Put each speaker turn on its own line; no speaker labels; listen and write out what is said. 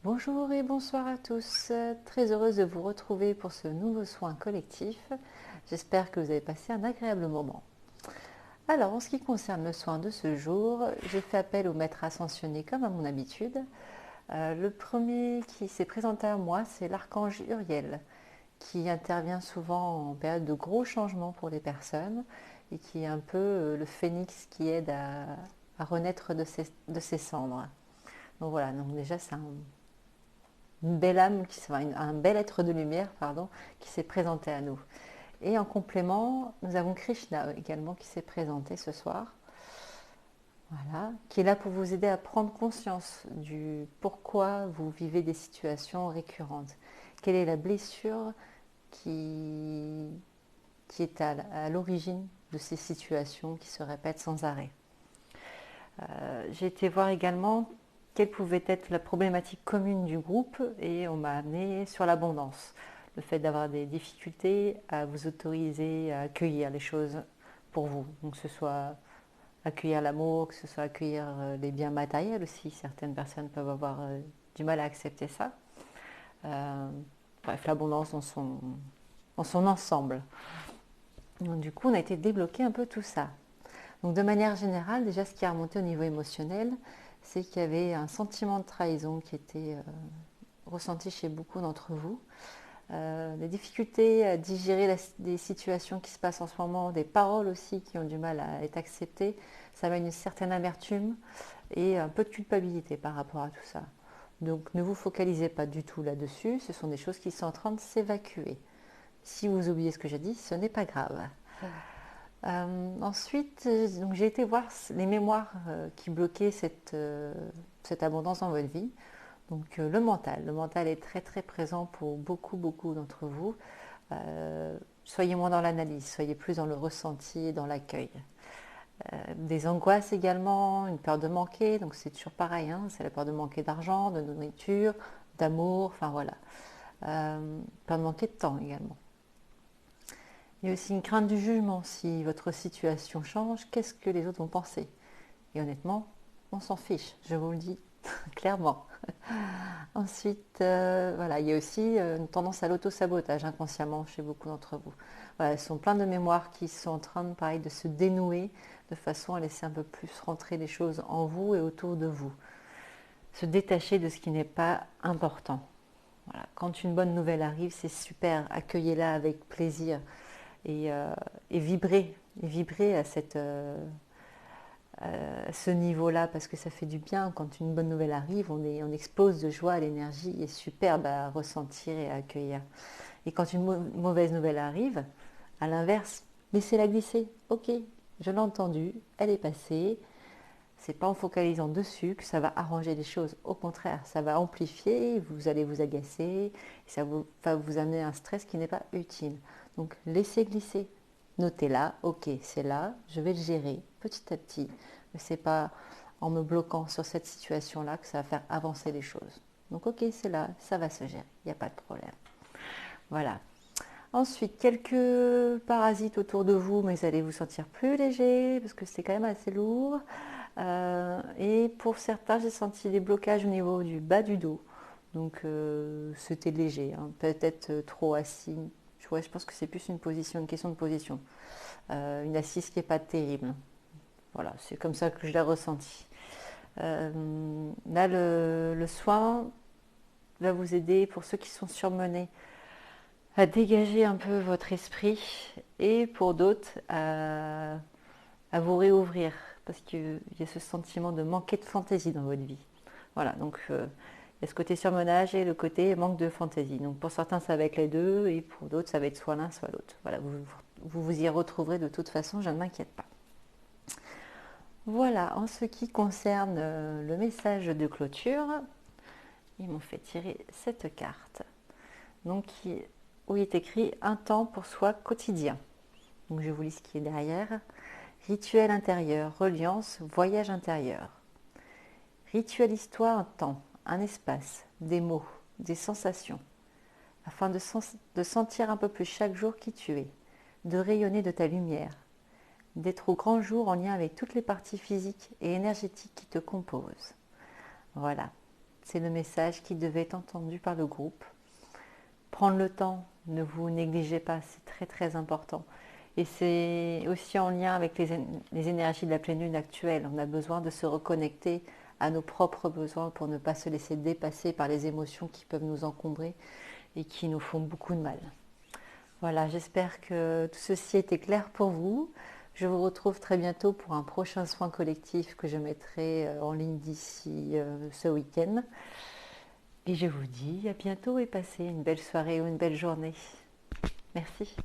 Bonjour et bonsoir à tous, très heureuse de vous retrouver pour ce nouveau soin collectif. J'espère que vous avez passé un agréable moment. Alors en ce qui concerne le soin de ce jour, j'ai fait appel au maître ascensionné comme à mon habitude. Le premier qui s'est présenté à moi, c'est l'archange Uriel, qui intervient souvent en période de gros changements pour les personnes et qui est un peu le phénix qui aide à renaître de ses cendres. Donc voilà, donc déjà c'est une belle âme, un bel être de lumière, pardon, qui s'est présenté à nous. Et en complément, nous avons Krishna également qui s'est présenté ce soir, voilà, qui est là pour vous aider à prendre conscience du pourquoi vous vivez des situations récurrentes. Quelle est la blessure qui, qui est à l'origine de ces situations qui se répètent sans arrêt. J'ai été voir également quelle pouvait être la problématique commune du groupe et on m'a amené sur l'abondance. Le fait d'avoir des difficultés à vous autoriser à accueillir les choses pour vous. Donc que ce soit accueillir l'amour, que ce soit accueillir les biens matériels aussi. Certaines personnes peuvent avoir du mal à accepter ça. Euh, Bref, l'abondance dans son ensemble. Donc, du coup, on a été débloquer un peu tout ça. Donc de manière générale, déjà ce qui a remonté au niveau émotionnel, c'est qu'il y avait un sentiment de trahison qui était ressenti chez beaucoup d'entre vous. Des difficultés à digérer des situations qui se passent en ce moment, des paroles aussi qui ont du mal à être acceptées, ça amène une certaine amertume et un peu de culpabilité par rapport à tout ça. Donc ne vous focalisez pas du tout là-dessus, ce sont des choses qui sont en train de s'évacuer. Si vous oubliez ce que j'ai dit, ce n'est pas grave. Ensuite, donc j'ai été voir les mémoires qui bloquaient cette abondance dans votre vie. Donc le mental est très très présent pour beaucoup d'entre vous. Soyez moins dans l'analyse, soyez plus dans le ressenti et dans l'accueil. Des angoisses également, une peur de manquer, donc c'est toujours pareil, hein, c'est la peur de manquer d'argent, de nourriture, d'amour, enfin voilà. Peur de manquer de temps également. Il y a aussi une crainte du jugement. Si votre situation change, qu'est-ce que les autres vont penser? Et honnêtement, on s'en fiche, je vous le dis clairement. Ensuite, voilà, il y a aussi une tendance à l'auto-sabotage inconsciemment chez beaucoup d'entre vous. Voilà, ce sont plein de mémoires qui sont en train pareil, de se dénouer de façon à laisser un peu plus rentrer les choses en vous et autour de vous. Se détacher de ce qui n'est pas important. Voilà. Quand une bonne nouvelle arrive, c'est super, accueillez-la avec plaisir et vibrer à ce niveau-là parce que ça fait du bien. Quand une bonne nouvelle arrive, on expose de joie, l'énergie est superbe à ressentir et à accueillir. Et quand une mauvaise nouvelle arrive, à l'inverse, laissez-la glisser. Ok, je l'ai entendue, elle est passée. C'est pas en focalisant dessus que ça va arranger les choses. Au contraire, ça va amplifier, vous allez vous agacer, ça va vous amener un stress qui n'est pas utile. Donc laissez glisser. Notez-la, ok, c'est là, je vais le gérer petit à petit. Mais c'est pas en me bloquant sur cette situation-là que ça va faire avancer les choses. Donc ok, c'est là, ça va se gérer, il n'y a pas de problème. Voilà. Ensuite, quelques parasites autour de vous, mais vous allez vous sentir plus léger parce que c'est quand même assez lourd. Et pour certains, j'ai senti des blocages au niveau du bas du dos. Donc c'était léger, hein. Peut-être trop assis. Ouais, je pense que c'est plus une question de position. Une assise qui n'est pas terrible. Voilà, c'est comme ça que je l'ai ressenti. Là, le soin va vous aider pour ceux qui sont surmenés à dégager un peu votre esprit et pour d'autres à vous réouvrir parce qu'il y a ce sentiment de manquer de fantaisie dans votre vie. Voilà, donc il y a ce côté surmenage et le côté manque de fantaisie. Donc pour certains, ça va être les deux et pour d'autres, ça va être soit l'un, soit l'autre. Voilà, vous y retrouverez de toute façon, je ne m'inquiète pas. Voilà, en ce qui concerne le message de clôture, ils m'ont fait tirer cette carte. Donc, où il est écrit un temps pour soi quotidien. Donc je vous lis ce qui est derrière. Rituel intérieur, reliance, voyage intérieur. Ritualise-toi un temps, un espace, des mots, des sensations, afin de sentir un peu plus chaque jour qui tu es, de rayonner de ta lumière, d'être au grand jour en lien avec toutes les parties physiques et énergétiques qui te composent. Voilà, C'est le message qui devait être entendu par le groupe. Prendre le temps, ne vous négligez pas, c'est très très important. Et c'est aussi en lien avec les énergies de la pleine lune actuelle. On a besoin de se reconnecter à nos propres besoins pour ne pas se laisser dépasser par les émotions qui peuvent nous encombrer et qui nous font beaucoup de mal. Voilà, j'espère que tout ceci était clair pour vous. Je vous retrouve très bientôt pour un prochain soin collectif que je mettrai en ligne d'ici ce week-end. Et je vous dis à bientôt et passez une belle soirée ou une belle journée. Merci.